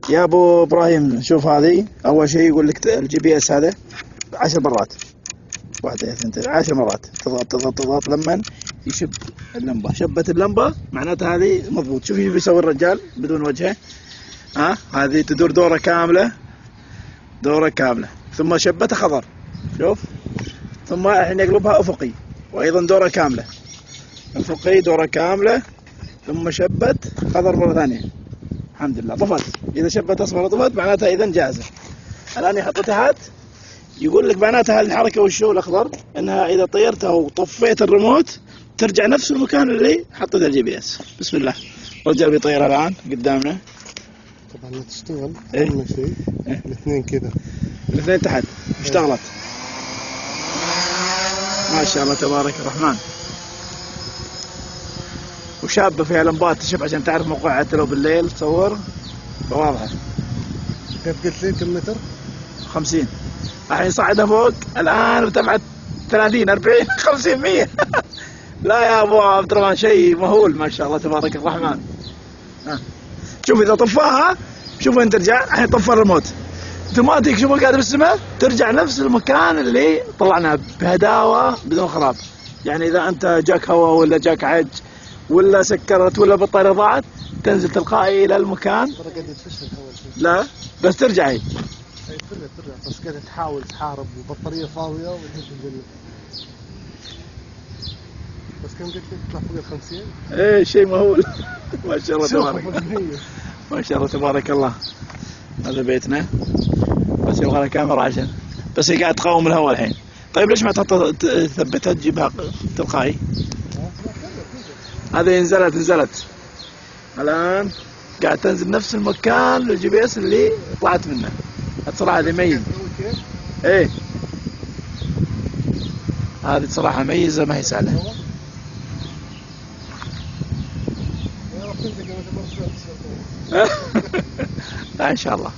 يا ابو ابراهيم شوف هذه اول شيء يقول لك الجي بي اس هذا 10 مرات، واحدة ثنتين 10 مرات تضغط تضغط تضغط لما يشب اللمبة. شبت اللمبة معناتها هذه مضبوط. شوف ايش بيسوي الرجال بدون وجهه. هذه تدور دورة كاملة، دورة كاملة، ثم شبتها خضر، شوف، ثم الحين يقلبها افقي وايضا دورة كاملة، افقي دورة كاملة، ثم شبت خضر مرة ثانية. الحمد لله طفت. اذا شبت اصفر طفت معناتها اذا جاهزة. الان يحط تحت يقول لك معناتها هذه الحركة والشو الاخضر انها اذا طيرتها وطفيت الريموت ترجع نفس المكان اللي حطيت الجي بي اس. بسم الله. الرجال بيطيرها الان قدامنا. طبعا تشتغل اهم شيء الاثنين كذا، الاثنين تحت اشتغلت ما شاء الله تبارك الرحمن. وشابة فيها لمبات تشوف عشان تعرف موقعها حتى لو بالليل تصور واضحة. كيف قلت لي كم متر؟ 50. الحين صعدها فوق الآن ارتفعت 30 40 50 100 لا يا أبو عبد الرحمن شيء مهول ما شاء الله تبارك الرحمن. شوف إذا طفاها شوف وين ترجع. الحين طفى الريموت اوتوماتيك، شوف قاعد بالسماء ترجع نفس المكان اللي طلعناه بهداوة بدون خراب. يعني إذا أنت جاك هواء ولا جاك عج ولا سكرت ولا البطارية ضاعت تنزل تلقائي إلى المكان. ترى قاعد تفشل أول شيء. لا بس ترجع هي. ترجع بس قاعد تحاول تحارب والبطارية فاضية والحين تنزل. بس كم قلت لي تطلع فوق ال 50؟ ايه شيء مهول ما شاء الله تبارك ما شاء الله تبارك الله. هذا بيتنا بس يبغى لها كاميرا عشان بس هي قاعد تقاوم الهواء الحين. طيب ليش ما تثبتها تجيبها تلقائي؟ هذه نزلت الآن قاعد تنزل نفس المكان للجي بي اس اللي طلعت منه. الصراحة هذه ميزة. ايه هذه صراحة ميزة ما هي سهلة. لا ان شاء الله.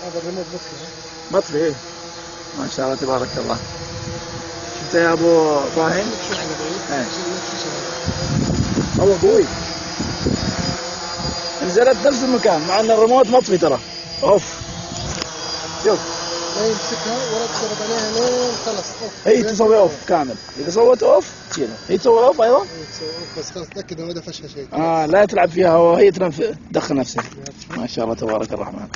هذا الريموت مطفي ايه ما شاء الله تبارك الله. شفت يا ابو ابراهيم؟ هو قوي. نزلت نفس المكان مع ان الريموت مطفي ترى. اوف شوف لا يمسكها ولا تضرب عليها لين خلص اوف. هي تسوي اوف كامل. اذا سوت اوف تشيلها. هي تسوي اوف ايضا. تسوي اوف بس خلاص تاكد انه ما دفشها شيء. لا تلعب فيها وهي تدخل نفسها. ما شاء الله تبارك الرحمن.